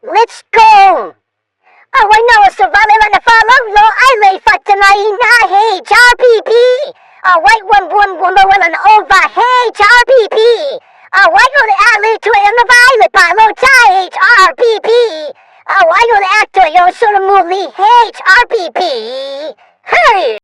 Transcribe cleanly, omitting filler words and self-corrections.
Let's go! Oh, I know a survivor and a follow. Lo, I lay fat tonight. Hey, RPP. Oh, white one, an over. Hey, RPP. Oh, I go to alley to it in the violet. Palota. HRPP. Oh, I go to actor. Yo, sort of movie. HRPP. Hey!